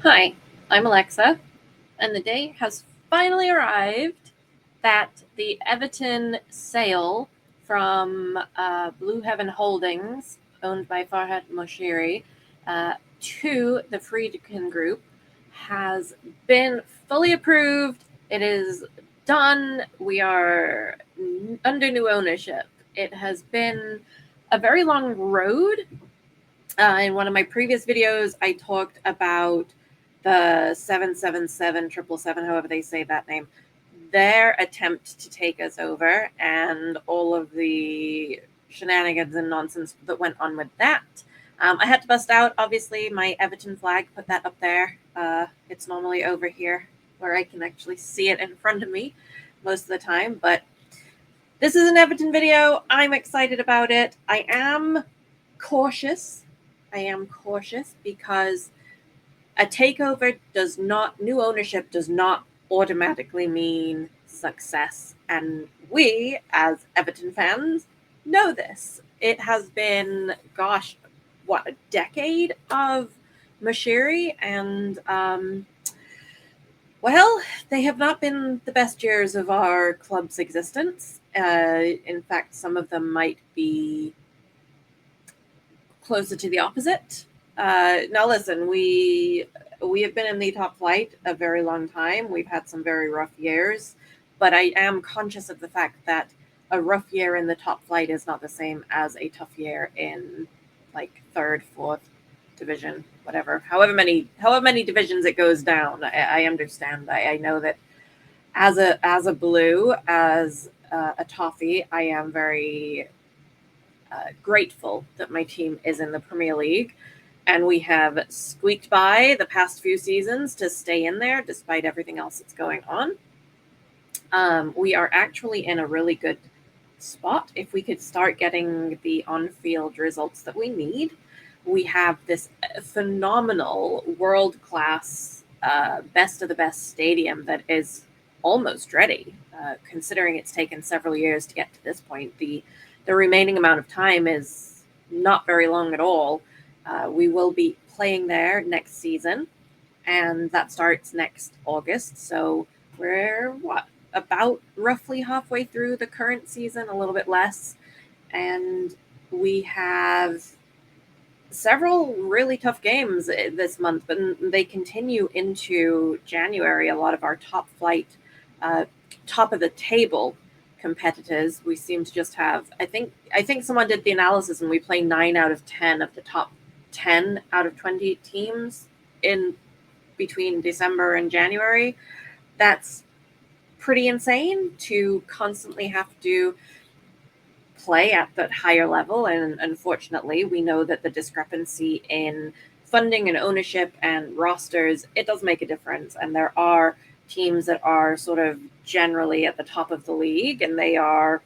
Hi, I'm Alexa, and the day has finally arrived that the Everton sale from Blue Heaven Holdings, owned by Farhad Moshiri, to the Friedkin Group has been fully approved. It is done. We are under new ownership. It has been a very long road. In one of my previous videos, I talked about the 777 however they say that name, their attempt to take us over and all of the shenanigans and nonsense that went on with that. I had to bust out, obviously, my Everton flag, put that up there. It's normally over here where I can actually see it in front of me most of the time, but this is an Everton video. I'm excited about it. I am cautious because a takeover new ownership does not automatically mean success. And we, as Everton fans, know this. It has been, a decade of Moshiri, and they have not been the best years of our club's existence. In fact, some of them might be closer to the opposite. Now, listen, we have been in the top flight a very long time. We've had some very rough years, but I am conscious of the fact that a rough year in the top flight is not the same as a tough year in like third, fourth division, whatever. However many divisions it goes down, I understand. I know that as a blue, as a toffee, I am very grateful that my team is in the Premier League, and we have squeaked by the past few seasons to stay in there despite everything else that's going on. We are actually in a really good spot. If we could start getting the on-field results that we need, we have this phenomenal world-class, best of the best stadium that is almost ready. Considering it's taken several years to get to this point, the remaining amount of time is not very long at all. We will be playing there next season, and that starts next August. So we're about roughly halfway through the current season, a little bit less, and we have several really tough games this month, but they continue into January. A lot of our top flight, top of the table competitors, we seem to just have. I think someone did the analysis, and we play 9 out of 10 of the top 10 out of 20 teams in between December and January. That's pretty insane to constantly have to play at that higher level. And unfortunately, we know that the discrepancy in funding and ownership and rosters, it does make a difference. And there are teams that are sort of generally at the top of the league, and they are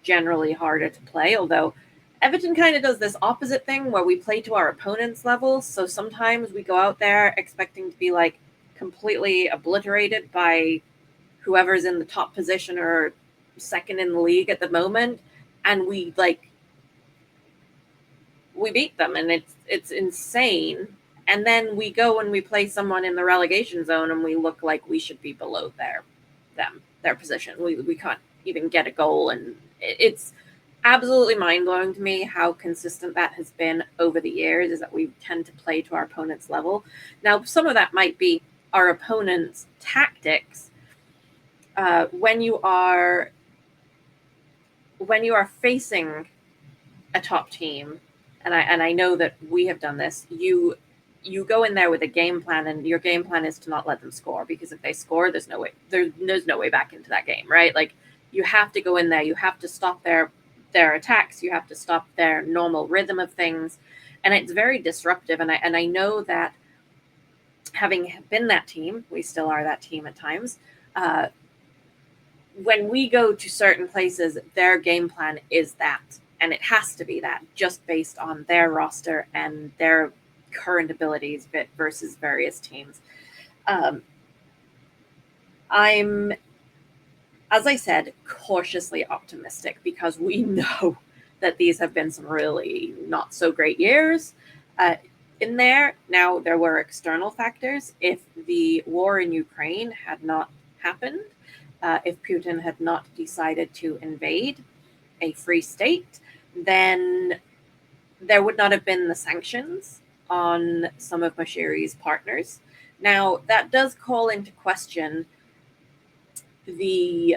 generally harder to play. Although Everton kind of does this opposite thing where we play to our opponent's level. So sometimes we go out there expecting to be like completely obliterated by whoever's in the top position or second in the league at the moment, and we beat them, and it's insane. And then we go and we play someone in the relegation zone, and we look like we should be below their position. We can't even get a goal, and it's absolutely mind-blowing to me how consistent that has been over the years, is that we tend to play to our opponent's level. Now, some of that might be our opponent's tactics. When you are facing a top team, and I know that we have done this, you go in there with a game plan, and your game plan is to not let them score, because if they score, there's no way back into that game, right? Like, you have to go in there, you have to stop their attacks, you have to stop their normal rhythm of things, and it's very disruptive. And I know that, having been that team, we still are that team at times. When we go to certain places, their game plan is that, and it has to be that, just based on their roster and their current abilities versus various teams. I'm, as I said, cautiously optimistic, because we know that these have been some really not so great years. in there. Now, there were external factors. If the war in Ukraine had not happened, if Putin had not decided to invade a free state, then there would not have been the sanctions on some of Mashiri's partners. Now, that does call into question the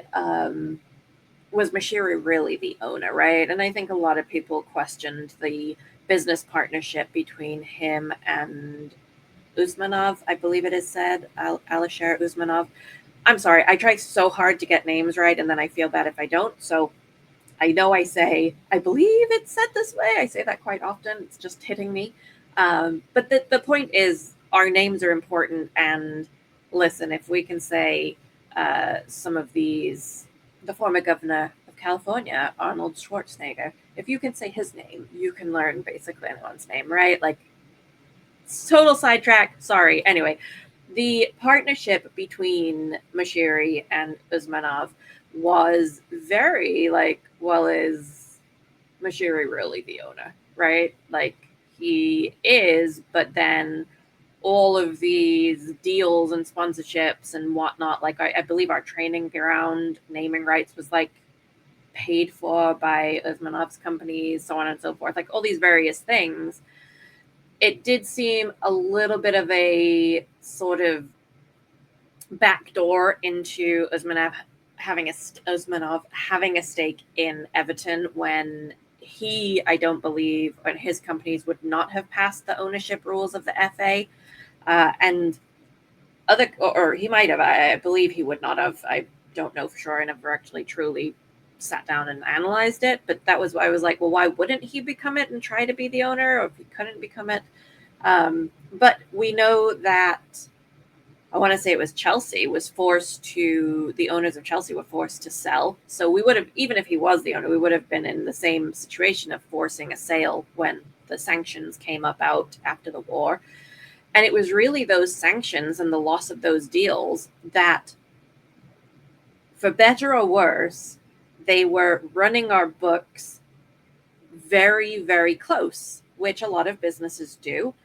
was Mashiri really the owner, right? And I think a lot of people questioned the business partnership between him and Usmanov, I believe it is said, Alisher Usmanov. I'm sorry, I try so hard to get names right, and then I feel bad if I don't. So I know I believe it's said this way. I say that quite often. It's just hitting me. But the point is, our names are important. And listen, if we can say some of these, the former governor of California, Arnold Schwarzenegger, if you can say his name, you can learn basically anyone's name, right? Like, total sidetrack. Sorry. Anyway, the partnership between Mashiri and Usmanov was very like, well, is Mashiri really the owner, right? Like, he is, but then all of these deals and sponsorships and whatnot, like I believe our training ground naming rights was like paid for by Usmanov's companies, so on and so forth, like all these various things. It did seem a little bit of a sort of backdoor into Usmanov having a stake in Everton when he, I don't believe, and his companies would not have passed the ownership rules of the FA, and or he might have. I believe he would not have. I don't know for sure. I never actually truly sat down and analyzed it, but that was why I was like, well, why wouldn't he become it and try to be the owner, or if he couldn't become it? But we know that I want to say it was Chelsea was forced to, the owners of Chelsea were forced to sell. So we would have, even if he was the owner, we would have been in the same situation of forcing a sale when the sanctions came up out after the war. And it was really those sanctions and the loss of those deals that, for better or worse, they were running our books very, very close, which a lot of businesses do.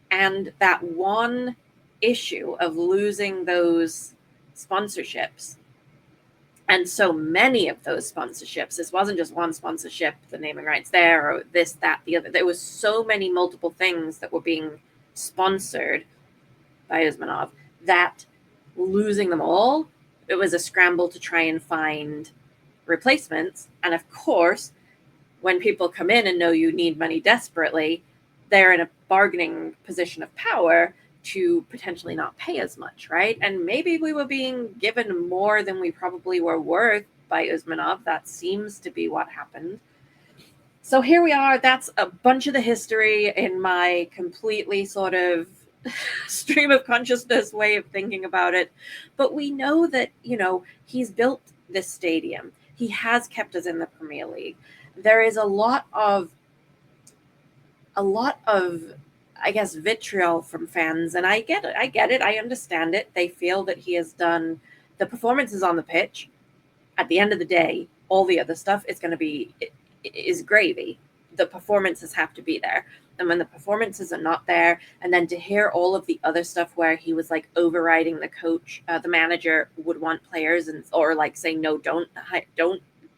And that one issue of losing those sponsorships, and so many of those sponsorships, this wasn't just one sponsorship, the naming rights there, or this, that, the other. There was so many multiple things that were being sponsored by Usmanov that losing them all, it was a scramble to try and find replacements. And of course, when people come in and know you need money desperately, they're in a bargaining position of power to potentially not pay as much, right? And maybe we were being given more than we probably were worth by Usmanov. That seems to be what happened. So here we are. That's a bunch of the history in my completely sort of stream of consciousness way of thinking about it. But we know that, he's built this stadium. He has kept us in the Premier League. There is a lot of I guess vitriol from fans, and I get it, I understand it. They feel that he has done the performances on the pitch. At the end of the day, all the other stuff is going to be is gravy. The performances have to be there, and when the performances are not there, and then to hear all of the other stuff where he was like overriding the coach, the manager would want players, and or like saying, no, don't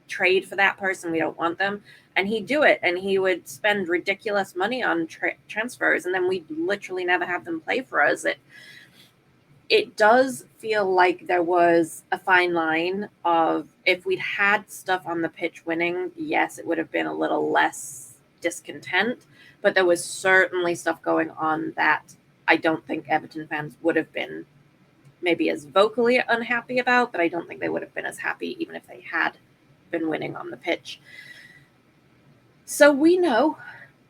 trade for that person, we don't want them, and he'd do it, and he would spend ridiculous money on transfers, and then we'd literally never have them play for us. It does feel like there was a fine line of, if we'd had stuff on the pitch winning, yes, it would have been a little less discontent, but there was certainly stuff going on that I don't think Everton fans would have been maybe as vocally unhappy about, but I don't think they would have been as happy even if they had been winning on the pitch. So we know,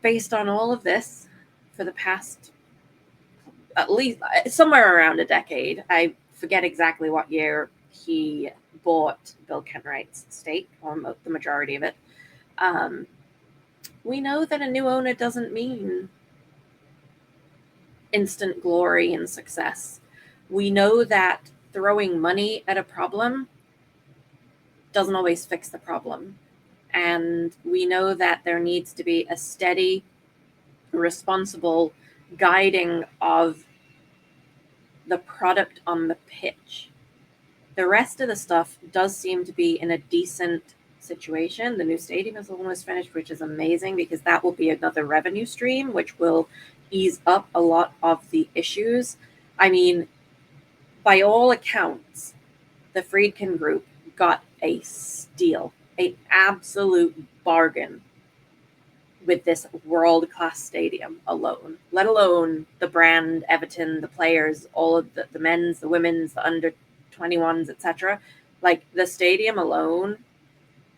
based on all of this, for the past at least somewhere around a decade, I forget exactly what year he bought Bill Kenwright's stake, or the majority of it. We know that a new owner doesn't mean instant glory and success. We know that throwing money at a problem doesn't always fix the problem. And we know that there needs to be a steady, responsible guiding of the product on the pitch. The rest of the stuff does seem to be in a decent situation. The new stadium is almost finished, which is amazing because that will be another revenue stream, which will ease up a lot of the issues. I mean, by all accounts, the Friedkin Group got a steal, an absolute bargain with this world-class stadium alone, let alone the brand, Everton, the players, all of the men's, the women's, the under 21s, etc. Like the stadium alone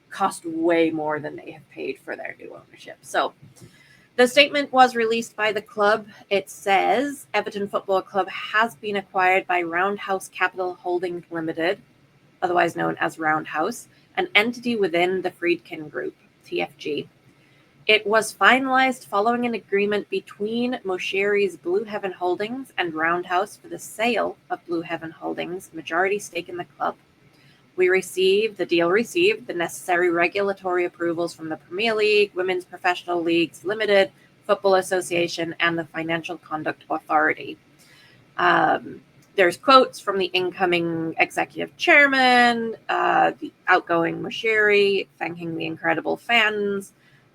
cost way more than they have paid for their new ownership. So the statement was released by the club. It says Everton Football Club has been acquired by Roundhouse Capital Holdings Limited, otherwise known as Roundhouse, an entity within the Friedkin Group, TFG. It was finalized following an agreement between Mosheri's Blue Heaven Holdings and Roundhouse for the sale of Blue Heaven Holdings' majority stake in the club. The deal received the necessary regulatory approvals from the Premier League, Women's Professional Leagues Limited, Football Association, and the Financial Conduct Authority. There's quotes from the incoming executive chairman, the outgoing Mosheri, thanking the incredible fans,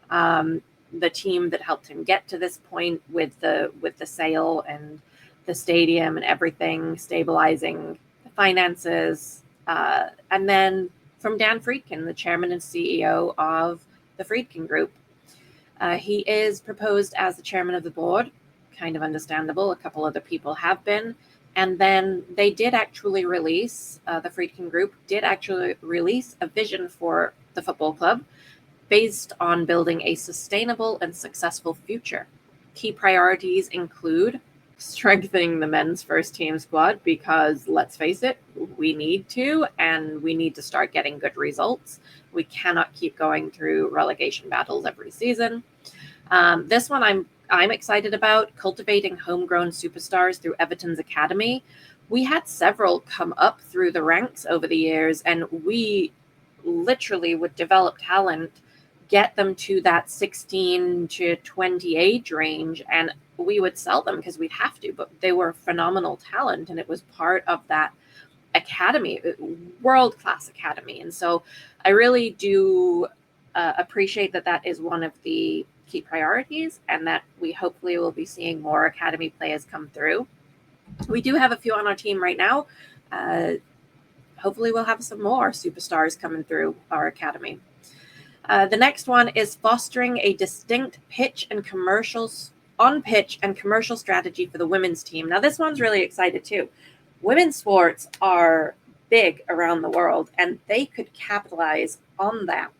the team that helped him get to this point with the sale and the stadium and everything, stabilizing the finances, and then from Dan Friedkin, the chairman and CEO of the Friedkin Group. He is proposed as the chairman of the board, kind of understandable. A couple other people have been. And then they did actually release, the Friedkin Group did actually release a vision for the football club based on building a sustainable and successful future. Key priorities include strengthening the men's first team squad because, let's face it, we need to, and we need to start getting good results. We cannot keep going through relegation battles every season. This one I'm excited about, cultivating homegrown superstars through Everton's academy. We had several come up through the ranks over the years, and we literally would develop talent, get them to that 16 to 20 age range, and we would sell them because we'd have to, but they were phenomenal talent, and it was part of that academy, world-class academy. And so I really do appreciate that is one of the key priorities, and that we hopefully will be seeing more academy players come through. We do have a few on our team right now. Hopefully we'll have some more superstars coming through our academy. The next one is fostering a distinct on-pitch and commercial strategy for the women's team. Now, this one's really excited too. Women's sports are big around the world, and they could capitalize on that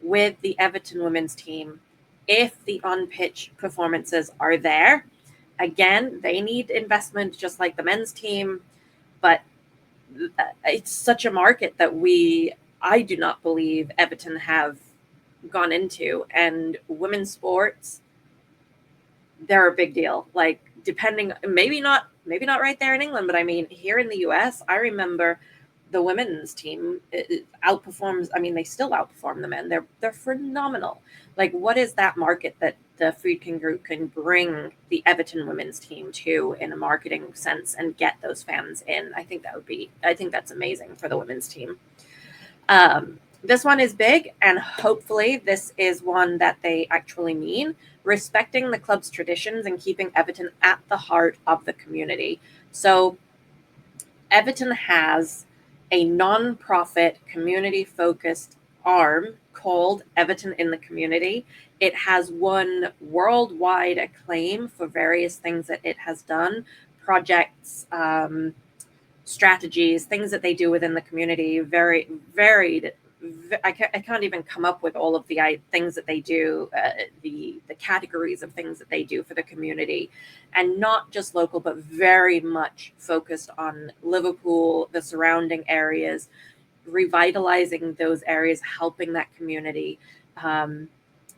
with the Everton women's team if the on-pitch performances are there. Again, they need investment just like the men's team, but it's such a market that I do not believe Everton have gone into, and women's sports, they're a big deal. Like, depending, maybe not right there in England, but I mean, here in the US, I remember the women's team outperforms. I mean, they still outperform the men. They're phenomenal. Like, what is that market that the Friedkin Group can bring the Everton women's team to in a marketing sense and get those fans in? I think that's amazing for the women's team. This one is big, and hopefully this is one that they actually mean, respecting the club's traditions and keeping Everton at the heart of the community. So Everton has a non-profit, community-focused arm called Everton in the Community. It has won worldwide acclaim for various things that it has done, projects, strategies, things that they do within the community, very varied. I can't even come up with all of the things that they do, the categories of things that they do for the community, and not just local, but very much focused on Liverpool, the surrounding areas, revitalizing those areas, helping that community. I'm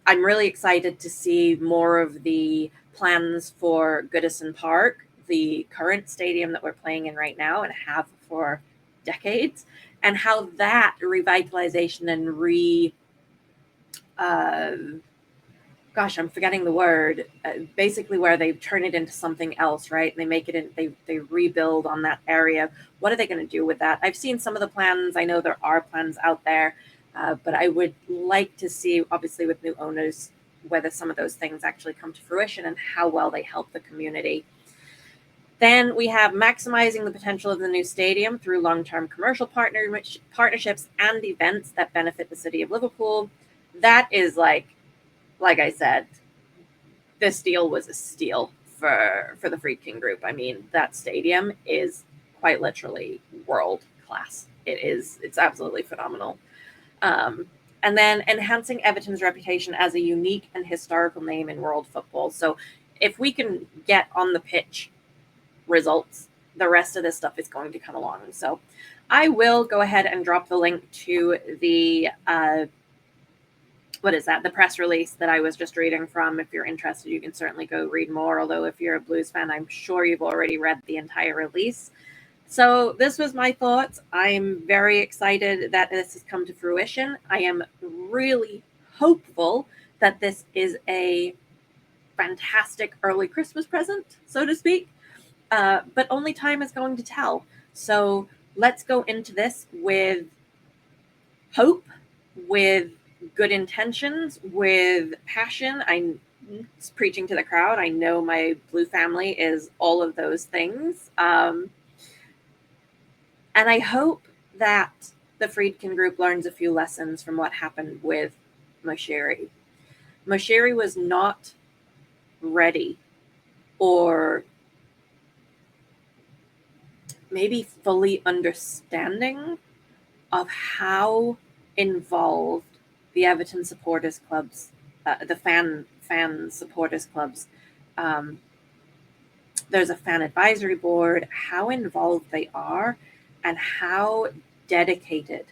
really excited to see more of the plans for Goodison Park, the current stadium that we're playing in right now and have for decades, and how that revitalization and gosh, I'm forgetting the word, basically where they turn it into something else, right? And they make it in, they rebuild on that area. What are they going to do with that? I've seen some of the plans. I know there are plans out there, but I would like to see, obviously, with new owners, whether some of those things actually come to fruition and how well they help the community. Then we have maximizing the potential of the new stadium through long-term commercial partnerships and events that benefit the city of Liverpool. That is like I said, this deal was a steal for the Friedkin Group. I mean, that stadium is quite literally world class. It's absolutely phenomenal. Um, and then enhancing Everton's reputation as a unique and historical name in world football. So if we can get on the pitch results, the rest of this stuff is going to come along. So I will go ahead and drop the link to the what is that? The press release that I was just reading from. If you're interested, you can certainly go read more. Although if you're a Blues fan, I'm sure you've already read the entire release. So this was my thoughts. I'm very excited that this has come to fruition. I am really hopeful that this is a fantastic early Christmas present, so to speak. But only time is going to tell. So let's go into this with hope, with good intentions, with passion. I'm preaching to the crowd. I know my Blue family is all of those things. And I hope that the Friedkin Group learns a few lessons from what happened with Moshiri. Moshiri was not ready or maybe fully understanding of how involved the Everton supporters clubs, the fan supporters clubs, um, there's a fan advisory board, how involved they are and how dedicated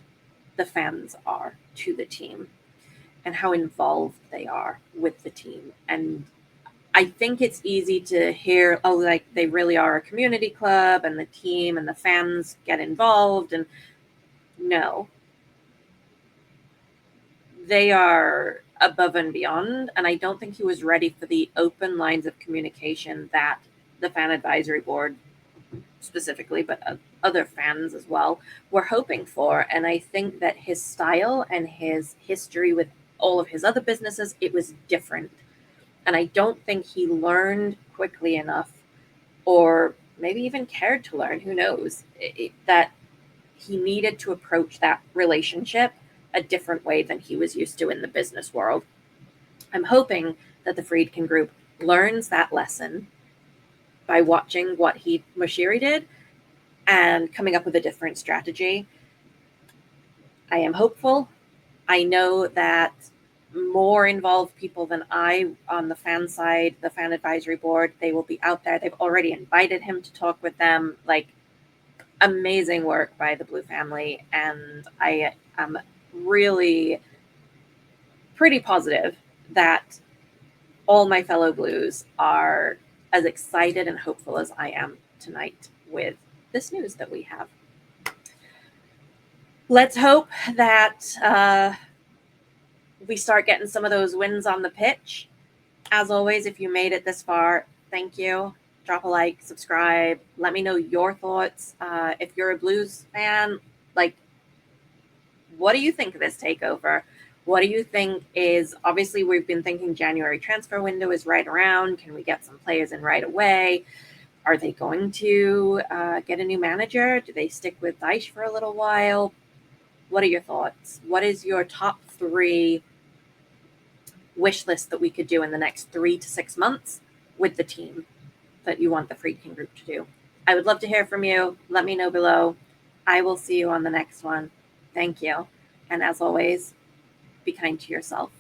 the fans are to the team and how involved they are with the team. And I think it's easy to hear, oh, like they really are a community club and the team and the fans get involved. And no, they are above and beyond. And I don't think he was ready for the open lines of communication that the fan advisory board specifically, but other fans as well, were hoping for. And I think that his style and his history with all of his other businesses, it was different. And I don't think he learned quickly enough, or maybe even cared to learn, who knows, that he needed to approach that relationship a different way than he was used to in the business world. I'm hoping that the Friedkin Group learns that lesson by watching what Moshiri did and coming up with a different strategy. I am hopeful. I know that more involved people than I on the fan side, the fan advisory board, they will be out there. They've already invited him to talk with them. Like, amazing work by the Blue family. And I am really pretty positive that all my fellow Blues are as excited and hopeful as I am tonight with this news that we have. Let's hope that we start getting some of those wins on the pitch. As always, if you made it this far, thank you. Drop a like, subscribe. Let me know your thoughts. If you're a Blues fan, like, what do you think of this takeover? What do you think is, obviously, we've been thinking January transfer window is right around. Can we get some players in right away? Are they going to get a new manager? Do they stick with Dyche for a little while? What are your thoughts? What is your top 3 wish list that we could do in the next 3 to 6 months with the team that you want the Friedkin Group to do? I would love to hear from you. Let me know below. I will see you on the next one. Thank you. And as always, be kind to yourself.